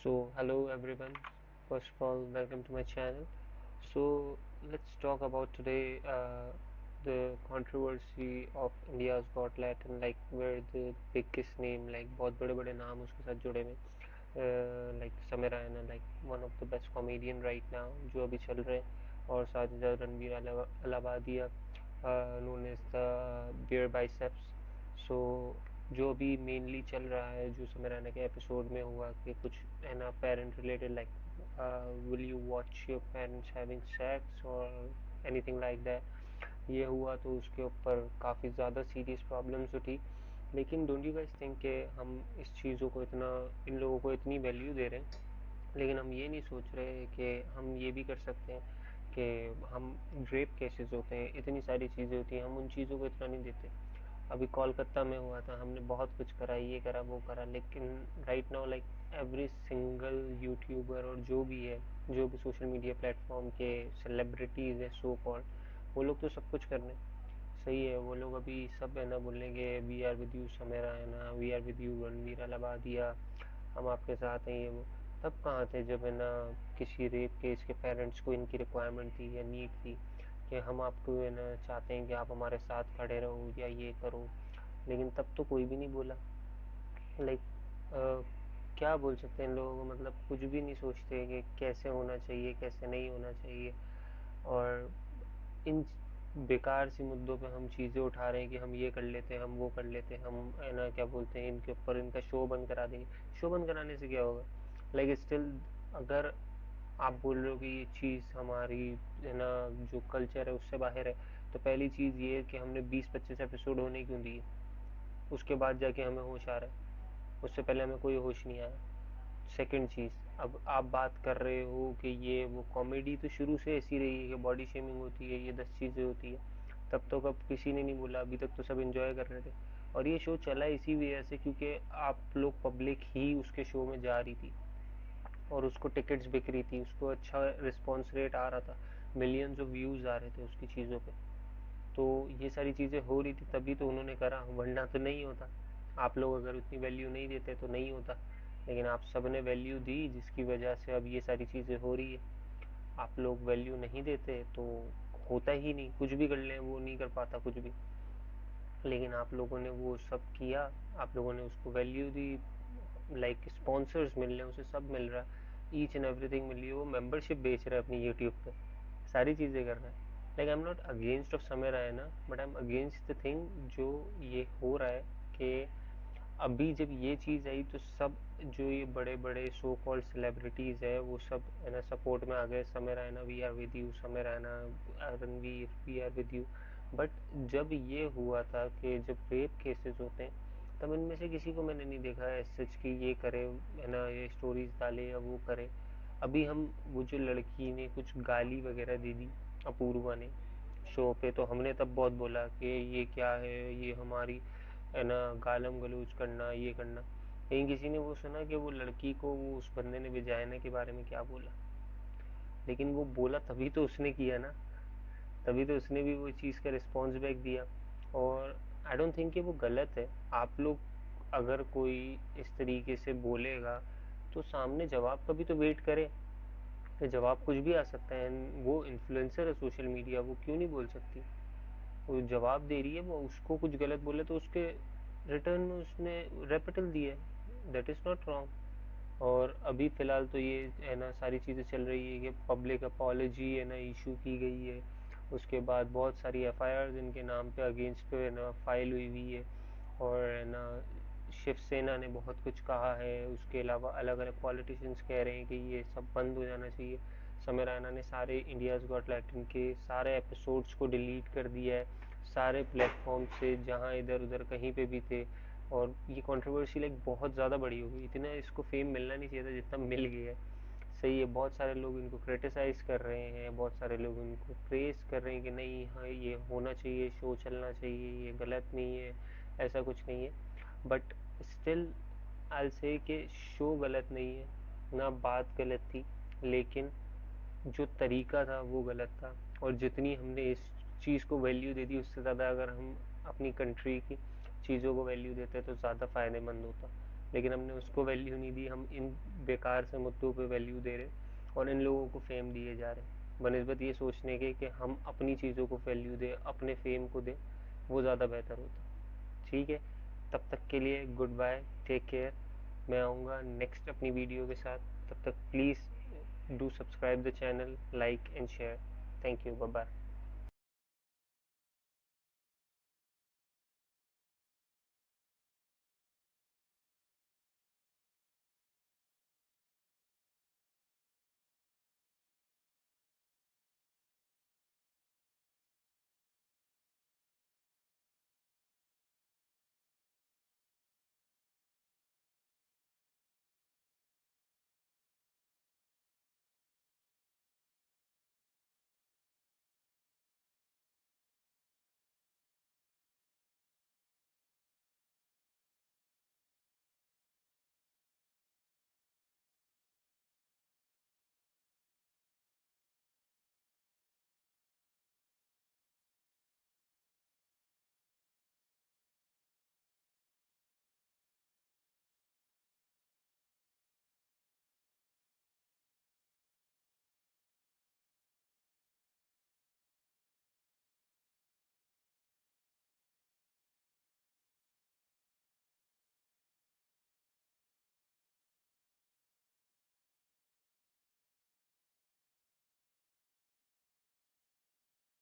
Hello everyone. First of all, welcome to my channel. So, let's talk about today the controversy of India's Got Latin, like where the biggest name, like बहुत बड़े बड़े नाम उसके साथ जुड़े हुए, like Samir Raina, like one of the best comedian right now, जो अभी चल रहे हैं, और साथ ही साथ Ranveer Allahbadia, known as the Beer Biceps. So जो अभी मेनली चल रहा है, जो समय रैना के एपिसोड में हुआ कि कुछ है ना parent related, like will you watch your parents having sex और एनीथिंग लाइक दैट, ये हुआ तो उसके ऊपर काफ़ी ज़्यादा सीरियस प्रॉब्लम्स उठी। लेकिन डोंट यू गाइस थिंक कि हम इस चीज़ों को इतना, इन लोगों को इतनी वैल्यू दे रहे हैं, लेकिन हम ये नहीं सोच रहे कि हम ये भी कर सकते हैं कि हम रेप केसेस होते हैं, इतनी सारी चीज़ें होती हैं, हम उन चीज़ों को इतना नहीं देते। अभी कोलकाता में हुआ था, हमने बहुत कुछ करा, ये करा वो करा, लेकिन right now like every single YouTuber और जो भी है, जो भी सोशल मीडिया प्लेटफॉर्म के सेलिब्रिटीज़ है सो कॉल्ड, वो लोग तो सब कुछ कर रहे हैं। सही है, वो लोग अभी सब है ना बोलेंगे वी आर विद यू समेरा, है ना we are with you Ranveer Allahbadia, हम आपके साथ हैं, ये वो। तब कहाँ थे जब है ना किसी रेप केस के पेरेंट्स को इनकी रिक्वायरमेंट थी या नीड थी कि हम आपको है ना चाहते हैं कि आप हमारे साथ खड़े रहो या ये करो। लेकिन तब तो कोई भी नहीं बोला। लाइक क्या बोल सकते हैं इन लोगों को, मतलब कुछ भी नहीं सोचते कि कैसे होना चाहिए कैसे नहीं होना चाहिए। और इन बेकार सी मुद्दों पे हम चीज़ें उठा रहे हैं कि हम ये कर लेते हैं, हम वो कर लेते हैं, हम है ना क्या बोलते हैं इनके ऊपर इनका शो बंद करा देंगे। शो बंद कराने से क्या होगा? लाइक स्टिल, अगर आप बोल रहे हो कि ये चीज़ हमारी है ना जो कल्चर है उससे बाहर है, तो पहली चीज़ ये है कि हमने 20-25 एपिसोड होने क्यों दिए? उसके बाद जाके हमें होश आ रहा है, उससे पहले हमें कोई होश नहीं आया। सेकंड चीज़, अब आप बात कर रहे हो कि ये वो कॉमेडी तो शुरू से ऐसी रही है कि बॉडी शेमिंग होती है, ये 10 चीज़ें होती है। तब तो कब किसी ने नहीं बोला, अभी तक तो सब एंजॉय कर रहे थे। और ये शो चला इसी वजह से क्योंकि आप लोग, पब्लिक ही उसके शो में जा रही थी और उसको टिकट्स बिक रही थी, उसको अच्छा रिस्पॉन्स रेट आ रहा था, मिलियंस ऑफ व्यूज़ आ रहे थे उसकी चीज़ों पे। तो ये सारी चीज़ें हो रही थी तभी तो उन्होंने करा, वरना तो नहीं होता। आप लोग अगर उतनी वैल्यू नहीं देते तो नहीं होता, लेकिन आप सब ने वैल्यू दी जिसकी वजह से अब ये सारी चीज़ें हो रही है। आप लोग वैल्यू नहीं देते तो होता ही नहीं, कुछ भी कर लें वो नहीं कर पाता कुछ भी। लेकिन आप लोगों ने वो सब किया, आप लोगों ने उसको वैल्यू दी, लाइक स्पॉन्सर्स मिल रहे हैं उसे, सब मिल रहा है, ईच एंड एवरीथिंग मिल रही है, वो मेंबरशिप बेच रहा है अपनी यूट्यूब पे, सारी चीज़ें कर रहा है। Like I am not against of समय रहा है ना, but I am against the thing जो ये हो रहा है कि अभी जब ये चीज़ आई तो सब जो ये बड़े बड़े सो कॉल्ड सेलिब्रिटीज़ है वो सब है ना सपोर्ट में आ गए, Samay Raina we are with you, Samay Raina Ranveer we are with you. But जब ये हुआ था कि जब रेप केसेस होते हैं, तब इनमें से किसी को मैंने नहीं देखा है सच कि ये करे, है ना ये स्टोरीज डाले या वो करे। अभी हम, वो जो लड़की ने कुछ गाली वगैरह दे दी अपूर्वा ने शो पे, तो हमने तब बहुत बोला कि ये क्या है, ये हमारी है ना गालम गलौज करना, ये करना। लेकिन किसी ने वो सुना कि वो लड़की को वो उस बंदे ने विजाइना के बारे में क्या बोला? लेकिन वो बोला तभी तो उसने किया ना, तभी तो उसने भी वो चीज़ का रिस्पॉन्स बैक दिया। और आई डोंट थिंक कि वो गलत है। आप लोग, अगर कोई इस तरीके से बोलेगा तो सामने जवाब का भी तो वेट करे कि जवाब कुछ भी आ सकता है। वो इन्फ्लुएंसर है सोशल मीडिया, वो क्यों नहीं बोल सकती? वो जवाब दे रही है, वो उसको कुछ गलत बोले तो उसके रिटर्न में उसने रेपिटल दिया है, दैट इज़ नॉट रॉन्ग। और अभी फ़िलहाल तो ये है ना सारी चीज़ें चल रही है कि पब्लिक अपॉलॉजी है ना इशू की गई है, उसके बाद बहुत सारी एफआईआर इनके नाम पे अगेंस्ट पे है ना फाइल हुई हुई है। और है ना शिवसेना ने बहुत कुछ कहा है, उसके अलावा अलग अलग पॉलिटिशियंस कह रहे हैं कि ये सब बंद हो जाना चाहिए। समय रैना ने सारे इंडियाज़ गॉट लैटिन के सारे एपिसोड्स को डिलीट कर दिया है सारे प्लेटफॉर्म से, जहाँ इधर उधर कहीं पे भी थे। और ये कंट्रोवर्सी लाइक बहुत ज़्यादा बड़ी हो गई, इतना इसको फेम मिलना नहीं चाहिए था जितना मिल गया है। सही है, बहुत सारे लोग इनको क्रिटिसाइज कर रहे हैं, बहुत सारे लोग इनको प्रेस कर रहे हैं कि नहीं हाँ ये होना चाहिए, शो चलना चाहिए, ये गलत नहीं है, ऐसा कुछ नहीं है। बट स्टिल आई से कि शो गलत नहीं है ना, बात गलत थी, लेकिन जो तरीका था वो गलत था। और जितनी हमने इस चीज़ को वैल्यू दे दी उससे ज़्यादा अगर हम अपनी कंट्री की चीज़ों को वैल्यू देते तो ज़्यादा फ़ायदेमंद होता। लेकिन हमने उसको वैल्यू नहीं दी, हम इन बेकार से मुद्दों पे वैल्यू दे रहे और इन लोगों को फेम दिए जा रहे बनस्बत ये सोचने के कि हम अपनी चीज़ों को वैल्यू दें, अपने फेम को दें, वो ज़्यादा बेहतर होता। ठीक है, तब तक के लिए गुड बाय, टेक केयर। मैं आऊँगा नेक्स्ट अपनी वीडियो के साथ। तब तक please do subscribe the channel, like and share. Thank you, bye bye.